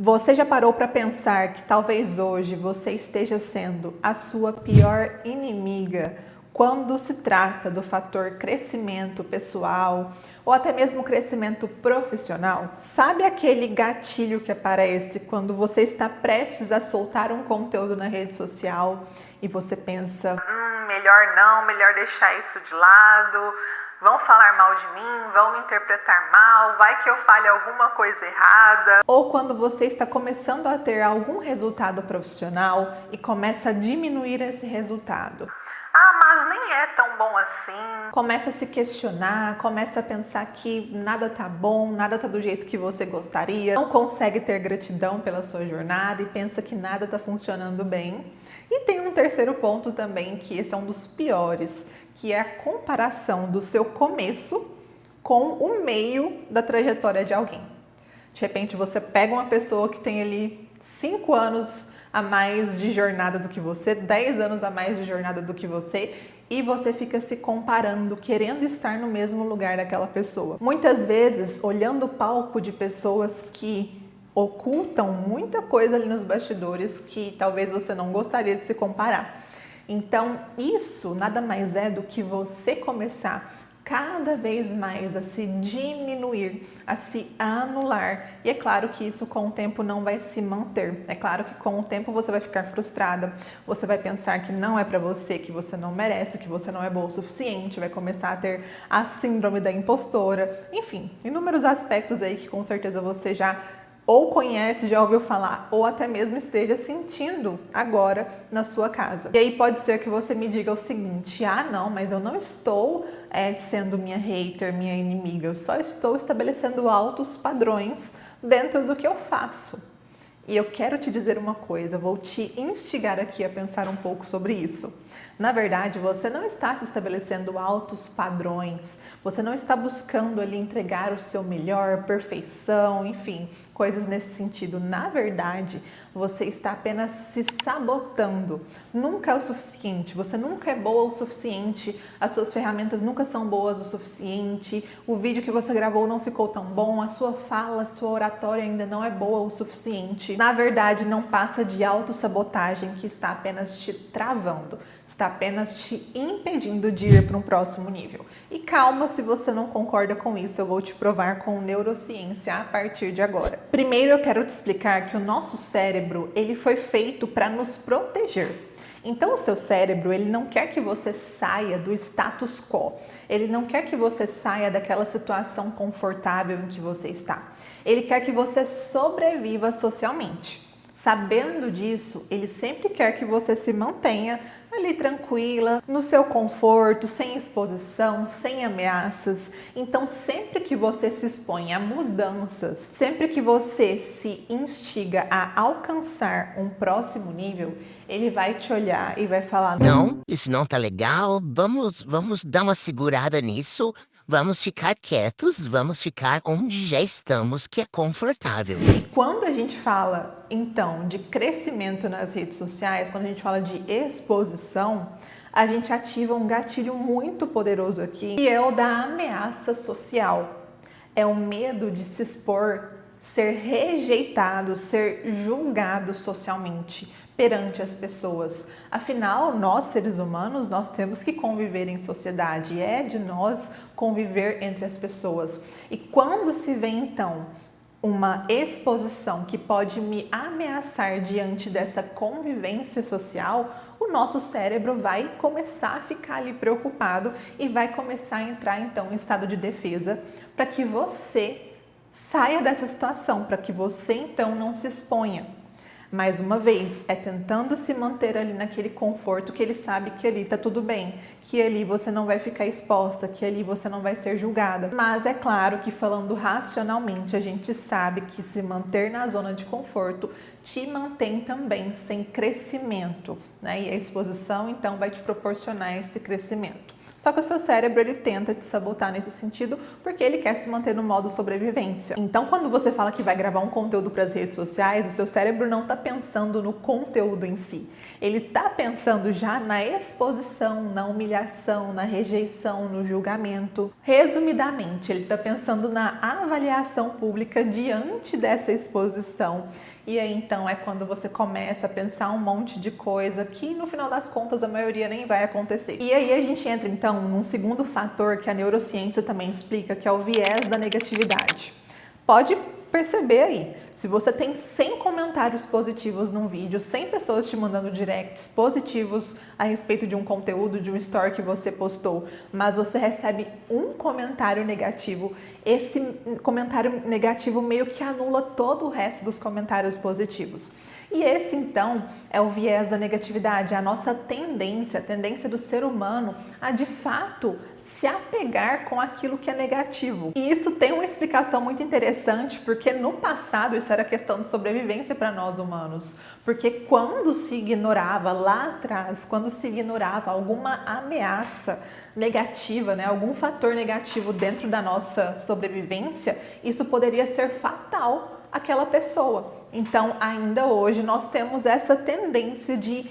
Você já parou para pensar que talvez hoje você esteja sendo a sua pior inimiga quando se trata do fator crescimento pessoal ou até mesmo crescimento profissional? Sabe aquele gatilho que aparece quando você está prestes a soltar um conteúdo na rede social e você pensa, melhor não, melhor deixar isso de lado. Vão falar mal de mim, vão me interpretar mal, vai que eu fale alguma coisa errada. Ou quando você está começando a ter algum resultado profissional e começa a diminuir esse resultado. Mas nem é tão bom assim. Começa a se questionar, começa a pensar que nada tá bom, nada tá do jeito que você gostaria, não consegue ter gratidão pela sua jornada e pensa que nada tá funcionando bem. E tem um terceiro ponto também, que esse é um dos piores, que é a comparação do seu começo com o meio da trajetória de alguém. De repente você pega uma pessoa que tem ali 5 anos a mais de jornada do que você, 10 anos a mais de jornada do que você, e você fica se comparando, querendo estar no mesmo lugar daquela pessoa. Muitas vezes, olhando o palco de pessoas que ocultam muita coisa ali nos bastidores que talvez você não gostaria de se comparar. Então, isso nada mais é do que você começar cada vez mais a se diminuir, a se anular. E é claro que isso com o tempo não vai se manter. É claro que com o tempo você vai ficar frustrada, você vai pensar que não é pra você, que você não merece, que você não é boa o suficiente, vai começar a ter a síndrome da impostora. Enfim, inúmeros aspectos aí que com certeza você já ou conhece, já ouviu falar, ou até mesmo esteja sentindo agora na sua casa. E aí pode ser que você me diga o seguinte, não, mas eu não estou sendo minha hater, minha inimiga, eu só estou estabelecendo altos padrões dentro do que eu faço. E eu quero te dizer uma coisa, vou te instigar aqui a pensar um pouco sobre isso. Na verdade, você não está se estabelecendo altos padrões, você não está buscando ali entregar o seu melhor, perfeição, enfim, coisas nesse sentido. Na verdade, você está apenas se sabotando. Nunca é o suficiente, você nunca é boa o suficiente, as suas ferramentas nunca são boas o suficiente, o vídeo que você gravou não ficou tão bom, a sua fala, a sua oratória ainda não é boa o suficiente. Na verdade, não passa de autossabotagem que está apenas te travando, está apenas te impedindo de ir para um próximo nível. E calma, se você não concorda com isso, eu vou te provar com neurociência a partir de agora. Primeiro eu quero te explicar que o nosso cérebro, ele foi feito para nos proteger. Então o seu cérebro, ele não quer que você saia do status quo, ele não quer que você saia daquela situação confortável em que você está. Ele quer que você sobreviva socialmente. Sabendo disso, ele sempre quer que você se mantenha ali tranquila, no seu conforto, sem exposição, sem ameaças. Então, sempre que você se expõe a mudanças, sempre que você se instiga a alcançar um próximo nível, ele vai te olhar e vai falar: Não, isso não tá legal, vamos dar uma segurada nisso, vamos ficar quietos, vamos ficar onde já estamos, que é confortável. E quando a gente fala, então, de crescimento nas redes sociais, quando a gente fala de exposição, a gente ativa um gatilho muito poderoso aqui, que é o da ameaça social. É o medo de se expor, ser rejeitado, ser julgado socialmente perante as pessoas. Afinal, nós seres humanos, nós temos que conviver em sociedade, é de nós conviver entre as pessoas. E quando se vê então uma exposição que pode me ameaçar diante dessa convivência social, o nosso cérebro vai começar a ficar ali preocupado e vai começar a entrar então em estado de defesa para que você saia dessa situação, para que você então não se exponha. Mais uma vez, é tentando se manter ali naquele conforto que ele sabe que ali tá tudo bem, que ali você não vai ficar exposta, que ali você não vai ser julgada. Mas é claro que falando racionalmente, a gente sabe que se manter na zona de conforto te mantém também sem crescimento, né? E a exposição então vai te proporcionar esse crescimento. Só que o seu cérebro, ele tenta te sabotar nesse sentido porque ele quer se manter no modo sobrevivência. Então, quando você fala que vai gravar um conteúdo para as redes sociais, o seu cérebro não está pensando no conteúdo em si. Ele está pensando já na exposição, na humilhação, na rejeição, no julgamento. Resumidamente, ele está pensando na avaliação pública diante dessa exposição. E aí, então, é quando você começa a pensar um monte de coisa que, no final das contas, a maioria nem vai acontecer. E aí a gente entra, então, num segundo fator que a neurociência também explica, que é o viés da negatividade. Pode perceber aí, se você tem 100 comentários positivos num vídeo, 100 pessoas te mandando directs positivos a respeito de um conteúdo, de um story que você postou, mas você recebe um comentário negativo, esse comentário negativo meio que anula todo o resto dos comentários positivos. E esse, então, é o viés da negatividade, a nossa tendência, a tendência do ser humano a, de fato, se apegar com aquilo que é negativo. E isso tem uma explicação muito interessante, porque no passado isso era questão de sobrevivência para nós humanos. Porque quando se ignorava, lá atrás, quando se ignorava alguma ameaça negativa, né, algum fator negativo dentro da nossa sobrevivência, isso poderia ser fatal àquela pessoa. Então, ainda hoje, nós temos essa tendência de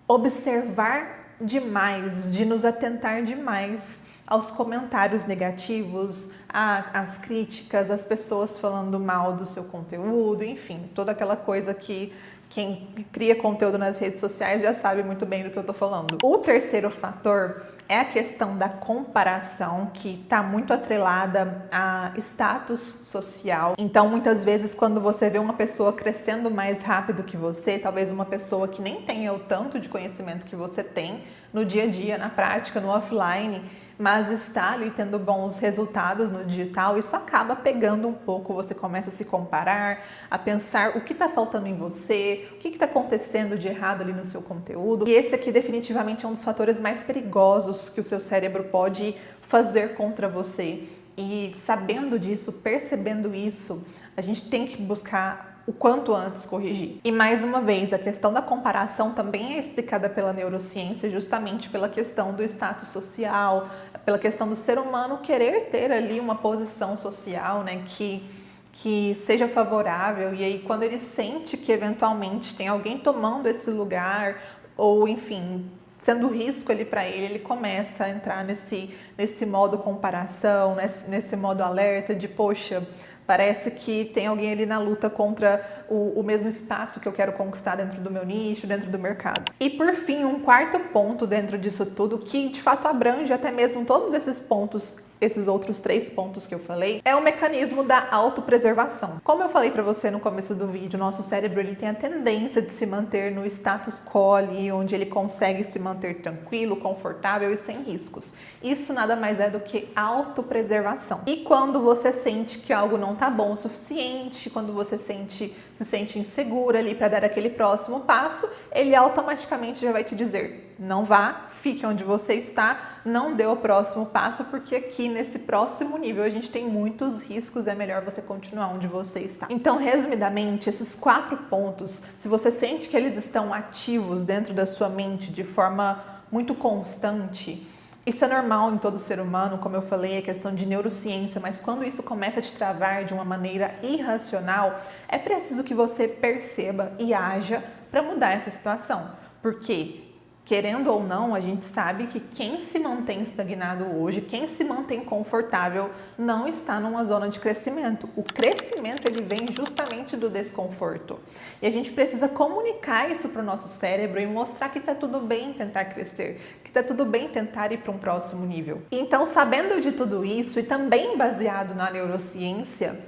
observar demais, de nos atentar demais aos comentários negativos, às críticas, às pessoas falando mal do seu conteúdo, enfim, toda aquela coisa que quem cria conteúdo nas redes sociais já sabe muito bem do que eu tô falando. O terceiro fator é a questão da comparação, que está muito atrelada a status social. Então, muitas vezes, quando você vê uma pessoa crescendo mais rápido que você, talvez uma pessoa que nem tenha o tanto de conhecimento que você tem no dia a dia, na prática, no offline, mas está ali tendo bons resultados no digital, isso acaba pegando um pouco, você começa a se comparar, a pensar o que está faltando em você, o que está acontecendo de errado ali no seu conteúdo. E esse aqui definitivamente é um dos fatores mais perigosos que o seu cérebro pode fazer contra você. E sabendo disso, percebendo isso, a gente tem que buscar o quanto antes corrigir. E mais uma vez, a questão da comparação também é explicada pela neurociência, justamente pela questão do status social, pela questão do ser humano querer ter ali uma posição social, né, que seja favorável. E aí, quando ele sente que eventualmente tem alguém tomando esse lugar, ou enfim, sendo risco ali para ele começa a entrar nesse modo comparação, nesse modo alerta de, poxa, parece que tem alguém ali na luta contra o mesmo espaço que eu quero conquistar dentro do meu nicho, dentro do mercado. E por fim, um quarto ponto dentro disso tudo, que de fato abrange até mesmo todos esses pontos, esses outros 3 pontos que eu falei, é o mecanismo da autopreservação. Como eu falei para você no começo do vídeo, nosso cérebro ele tem a tendência de se manter no status quo ali, onde ele consegue se manter tranquilo, confortável e sem riscos. Isso nada mais é do que autopreservação. E quando você sente que algo não tá bom o suficiente, quando você se sente insegura ali para dar aquele próximo passo, ele automaticamente já vai te dizer: não vá, fique onde você está, não dê o próximo passo, porque aqui nesse próximo nível a gente tem muitos riscos, é melhor você continuar onde você está. Então, resumidamente, esses 4 pontos, se você sente que eles estão ativos dentro da sua mente de forma muito constante, isso é normal em todo ser humano, como eu falei, é questão de neurociência, mas quando isso começa a te travar de uma maneira irracional, é preciso que você perceba e haja para mudar essa situação. Porque, querendo ou não, a gente sabe que quem se mantém estagnado hoje, quem se mantém confortável, não está numa zona de crescimento. O crescimento ele vem justamente do desconforto. E a gente precisa comunicar isso para o nosso cérebro e mostrar que está tudo bem tentar crescer, que está tudo bem tentar ir para um próximo nível. Então, sabendo de tudo isso e também baseado na neurociência,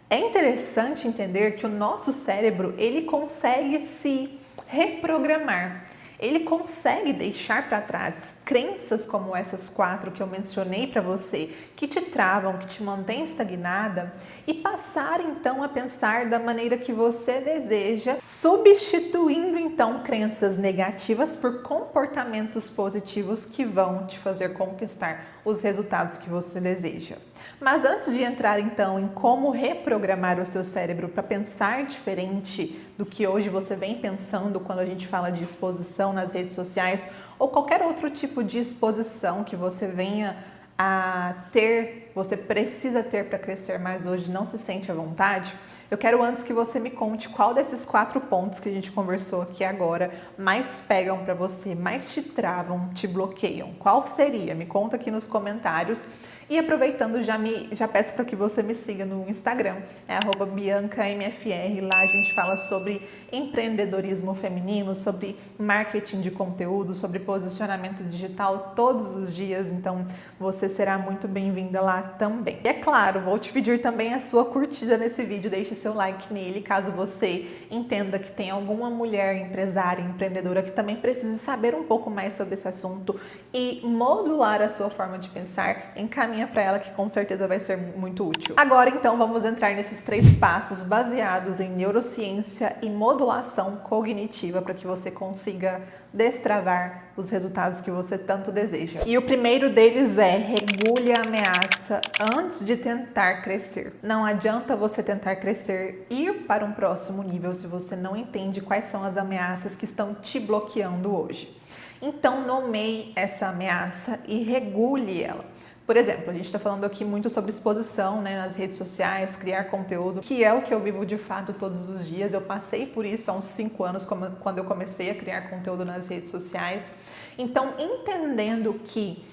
é interessante entender que o nosso cérebro ele consegue se reprogramar. Ele consegue deixar para trás crenças como essas 4 que eu mencionei para você, que te travam, que te mantêm estagnada, e passar então a pensar da maneira que você deseja, substituindo então crenças negativas por comportamentos positivos que vão te fazer conquistar os resultados que você deseja. Mas antes de entrar então em como reprogramar o seu cérebro para pensar diferente do que hoje você vem pensando quando a gente fala de exposição nas redes sociais ou qualquer outro tipo de exposição que você venha a ter, você precisa ter para crescer, mas hoje não se sente à vontade, Eu quero antes que você me conte qual desses 4 pontos que a gente conversou aqui agora mais pegam para você, mais te travam, te bloqueiam. Qual seria? Me conta aqui nos comentários. E aproveitando, já peço para que você me siga no Instagram, é @biancamfr. Lá a gente fala sobre empreendedorismo feminino, sobre marketing de conteúdo, sobre posicionamento digital todos os dias. Então você será muito bem-vinda lá também. E é claro, vou te pedir também a sua curtida nesse vídeo, deixe seu like nele, caso você entenda que tem alguma mulher empresária, empreendedora que também precise saber um pouco mais sobre esse assunto e modular a sua forma de pensar. Encaminha para ela que com certeza vai ser muito útil. Agora então vamos entrar nesses 3 passos baseados em neurociência e modulação cognitiva para que você consiga destravar os resultados que você tanto deseja. E o primeiro deles é: regule a ameaça antes de tentar crescer. Não adianta você tentar crescer e ir para um próximo nível se você não entende quais são as ameaças que estão te bloqueando hoje. Então nomeie essa ameaça e regule ela. Por exemplo, a gente está falando aqui muito sobre exposição, né, nas redes sociais, criar conteúdo, que é o que eu vivo de fato todos os dias. Eu passei por isso há uns 5 anos, quando eu comecei a criar conteúdo nas redes sociais. Então, entendendo que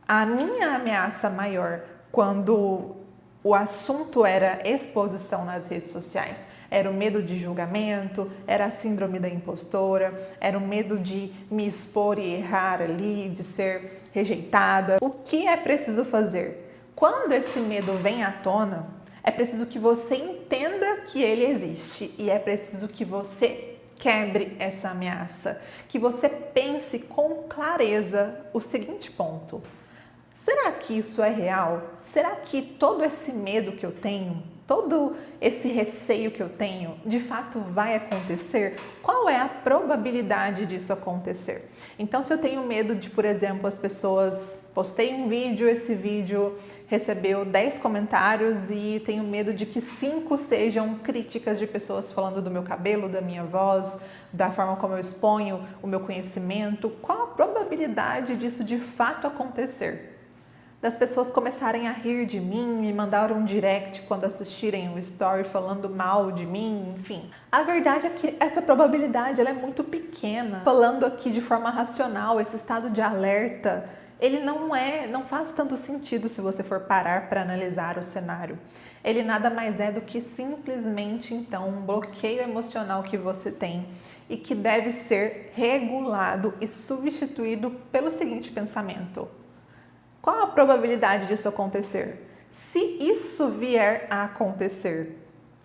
a minha ameaça maior, quando o assunto era exposição nas redes sociais, era o medo de julgamento, era a síndrome da impostora, era o medo de me expor e errar ali, de ser rejeitada. O que é preciso fazer? Quando esse medo vem à tona, é preciso que você entenda que ele existe e é preciso que você quebre essa ameaça, que você pense com clareza o seguinte ponto: será que isso é real? Será que todo esse medo que eu tenho, todo esse receio que eu tenho, de fato vai acontecer? Qual é a probabilidade disso acontecer? Então, se eu tenho medo de, por exemplo, as pessoas... Postei um vídeo, esse vídeo recebeu 10 comentários e tenho medo de que 5 sejam críticas de pessoas falando do meu cabelo, da minha voz, da forma como eu exponho o meu conhecimento. Qual a probabilidade disso de fato acontecer? Das pessoas começarem a rir de mim, me mandar um direct quando assistirem um story falando mal de mim, enfim. A verdade é que essa probabilidade ela é muito pequena. Falando aqui de forma racional, esse estado de alerta, ele não faz tanto sentido se você for parar para analisar o cenário. Ele nada mais é do que simplesmente, então, um bloqueio emocional que você tem e que deve ser regulado e substituído pelo seguinte pensamento: qual a probabilidade disso acontecer? Se isso vier a acontecer,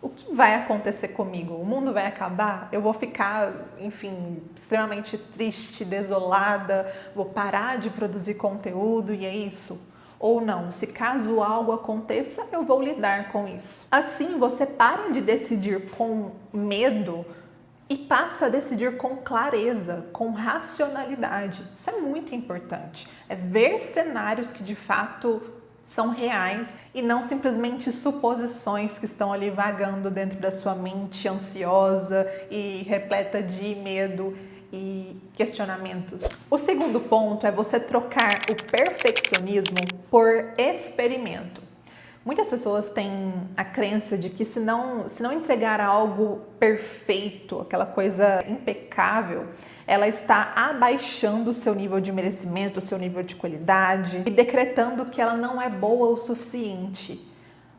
o que vai acontecer comigo? O mundo vai acabar? Eu vou ficar, enfim, extremamente triste, desolada? Vou parar de produzir conteúdo e é isso? Ou não? Se caso algo aconteça, eu vou lidar com isso. Assim, você para de decidir com medo e passa a decidir com clareza, com racionalidade. Isso é muito importante. É ver cenários que de fato são reais e não simplesmente suposições que estão ali vagando dentro da sua mente ansiosa e repleta de medo e questionamentos. O segundo ponto é você trocar o perfeccionismo por experimento. Muitas pessoas têm a crença de que se não entregar algo perfeito, aquela coisa impecável, ela está abaixando o seu nível de merecimento, o seu nível de qualidade e decretando que ela não é boa o suficiente.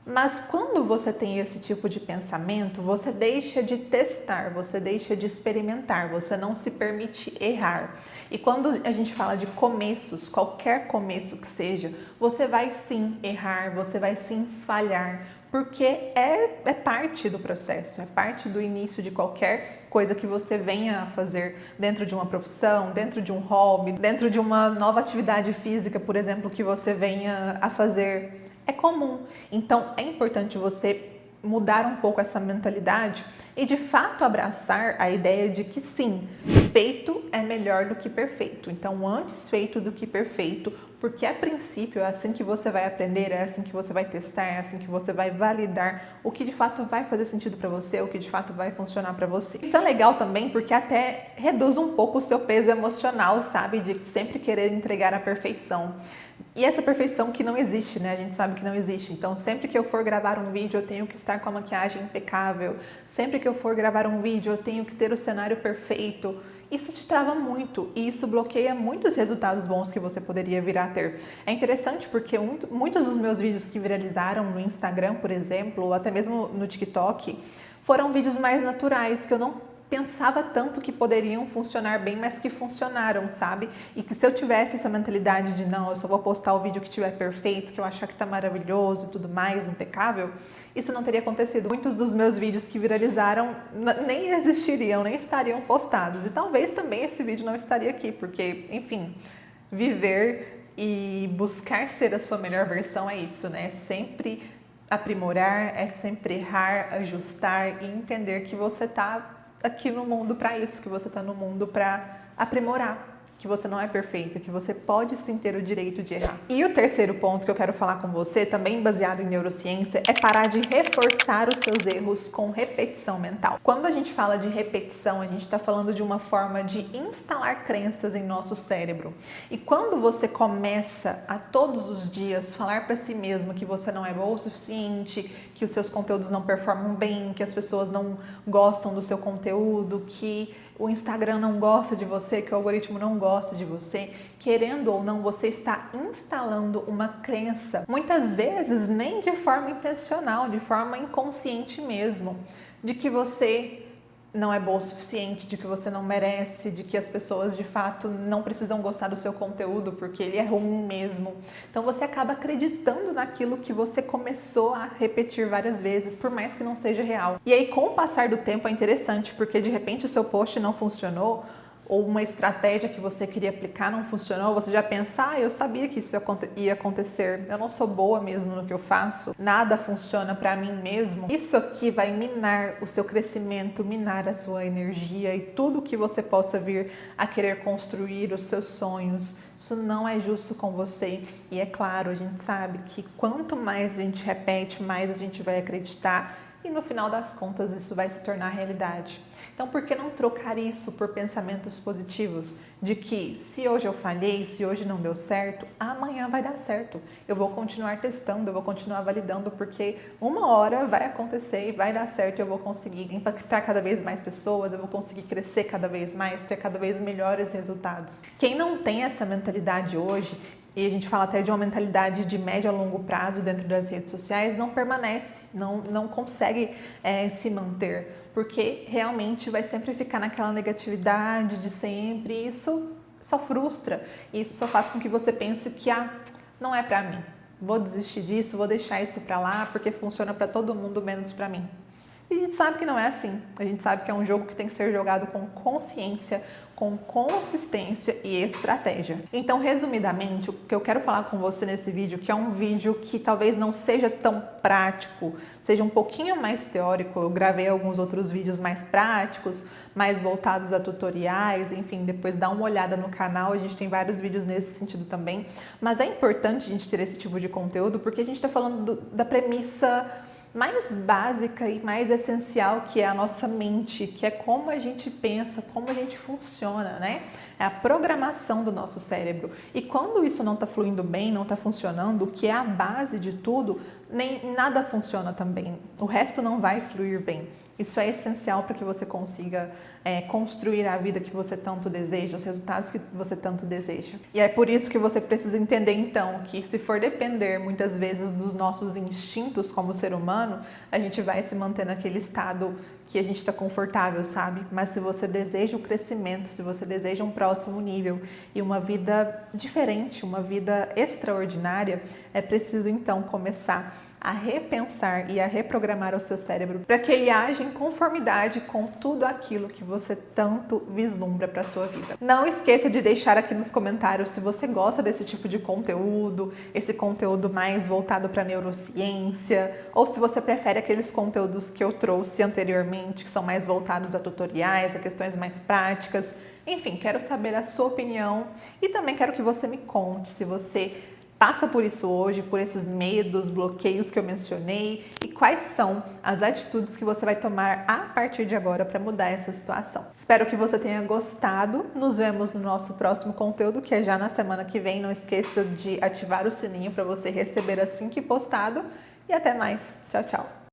Mas quando você tem esse tipo de pensamento, você deixa de testar, você deixa de experimentar, você não se permite errar. E quando a gente fala de começos, qualquer começo que seja, você vai sim errar, você vai sim falhar, porque é parte do processo, é parte do início de qualquer coisa que você venha a fazer dentro de uma profissão, dentro de um hobby, dentro de uma nova atividade física, por exemplo, que você venha a fazer. É comum. Então, é importante você mudar um pouco essa mentalidade e, de fato, abraçar a ideia de que, sim, feito é melhor do que perfeito. Então, antes feito do que perfeito, porque a princípio é assim que você vai aprender, é assim que você vai testar, é assim que você vai validar o que de fato vai fazer sentido para você, o que de fato vai funcionar para você. Isso é legal também porque até reduz um pouco o seu peso emocional, sabe? De sempre querer entregar a perfeição. E essa perfeição que não existe, né? A gente sabe que não existe. Então, sempre que eu for gravar um vídeo, eu tenho que estar com a maquiagem impecável. Sempre que eu for gravar um vídeo, eu tenho que ter o cenário perfeito. Isso te trava muito e isso bloqueia muitos resultados bons que você poderia vir a ter. É interessante porque muitos dos meus vídeos que viralizaram no Instagram, por exemplo, ou até mesmo no TikTok, foram vídeos mais naturais, que eu não pensava tanto que poderiam funcionar bem, mas que funcionaram, sabe? E que se eu tivesse essa mentalidade de não, eu só vou postar o vídeo que estiver perfeito, que eu achar que tá maravilhoso e tudo mais, impecável, isso não teria acontecido. Muitos dos meus vídeos que viralizaram nem existiriam, nem estariam postados. E talvez também esse vídeo não estaria aqui, porque, enfim, viver e buscar ser a sua melhor versão é isso, né? Sempre aprimorar, é sempre errar, ajustar e entender que você tá aqui no mundo para isso, que você está no mundo para aprimorar, que você não é perfeita, que você pode sim ter o direito de errar. E o terceiro ponto que eu quero falar com você, também baseado em neurociência, é parar de reforçar os seus erros com repetição mental. Quando a gente fala de repetição, a gente está falando de uma forma de instalar crenças em nosso cérebro. E quando você começa a todos os dias falar para si mesmo que você não é boa o suficiente, que os seus conteúdos não performam bem, que as pessoas não gostam do seu conteúdo, que o Instagram não gosta de você, que o algoritmo não gosta de você, querendo ou não, você está instalando uma crença, muitas vezes nem de forma intencional, de forma inconsciente mesmo, de que você não é boa o suficiente, de que você não merece, de que as pessoas de fato não precisam gostar do seu conteúdo porque ele é ruim mesmo. Então você acaba acreditando naquilo que você começou a repetir várias vezes, por mais que não seja real. E aí, com o passar do tempo, é interessante porque de repente o seu post não funcionou, ou uma estratégia que você queria aplicar não funcionou, você já pensa, eu sabia que isso ia acontecer, eu não sou boa mesmo no que eu faço, nada funciona para mim mesmo. Isso aqui vai minar o seu crescimento, minar a sua energia e tudo que você possa vir a querer construir, os seus sonhos. Isso não é justo com você. E é claro, a gente sabe que quanto mais a gente repete, mais a gente vai acreditar e no final das contas isso vai se tornar realidade. Então, por que não trocar isso por pensamentos positivos? De que se hoje eu falhei, se hoje não deu certo, amanhã vai dar certo. Eu vou continuar testando, eu vou continuar validando, porque uma hora vai acontecer e vai dar certo e eu vou conseguir impactar cada vez mais pessoas, eu vou conseguir crescer cada vez mais, ter cada vez melhores resultados. Quem não tem essa mentalidade hoje, e a gente fala até de uma mentalidade de médio a longo prazo dentro das redes sociais, não permanece, não consegue se manter, porque realmente vai sempre ficar naquela negatividade de sempre, e isso só frustra, e isso só faz com que você pense que não é pra mim, vou desistir disso, vou deixar isso pra lá, porque funciona pra todo mundo menos pra mim. E a gente sabe que não é assim, a gente sabe que é um jogo que tem que ser jogado com consciência, com consistência e estratégia. Então, resumidamente, o que eu quero falar com você nesse vídeo, que é um vídeo que talvez não seja tão prático, seja um pouquinho mais teórico, eu gravei alguns outros vídeos mais práticos, mais voltados a tutoriais, enfim, depois dá uma olhada no canal, a gente tem vários vídeos nesse sentido também, mas é importante a gente ter esse tipo de conteúdo porque a gente está falando da premissa mais básica e mais essencial, que é a nossa mente, que é como a gente pensa, como a gente funciona, né? É a programação do nosso cérebro. E quando isso não está fluindo bem, não está funcionando, o que é a base de tudo, nem nada funciona também. O resto não vai fluir bem. Isso é essencial para que você consiga construir a vida que você tanto deseja, os resultados que você tanto deseja. E é por isso que você precisa entender, então, que se for depender muitas vezes dos nossos instintos como ser humano, a gente vai se manter naquele estado que a gente está confortável, sabe? Mas se você deseja o crescimento, se você deseja um próximo nível e uma vida diferente, uma vida extraordinária, é preciso então começar a repensar e a reprogramar o seu cérebro para que ele age em conformidade com tudo aquilo que você tanto vislumbra para sua vida. Não esqueça de deixar aqui nos comentários se você gosta desse tipo de conteúdo, esse conteúdo mais voltado para neurociência, ou se você prefere aqueles conteúdos que eu trouxe anteriormente, que são mais voltados a tutoriais, a questões mais práticas. Enfim, quero saber a sua opinião e também quero que você me conte se você passa por isso hoje, por esses medos, bloqueios que eu mencionei e quais são as atitudes que você vai tomar a partir de agora para mudar essa situação. Espero que você tenha gostado. Nos vemos no nosso próximo conteúdo, que é já na semana que vem. Não esqueça de ativar o sininho para você receber assim que postado. E até mais. Tchau, tchau.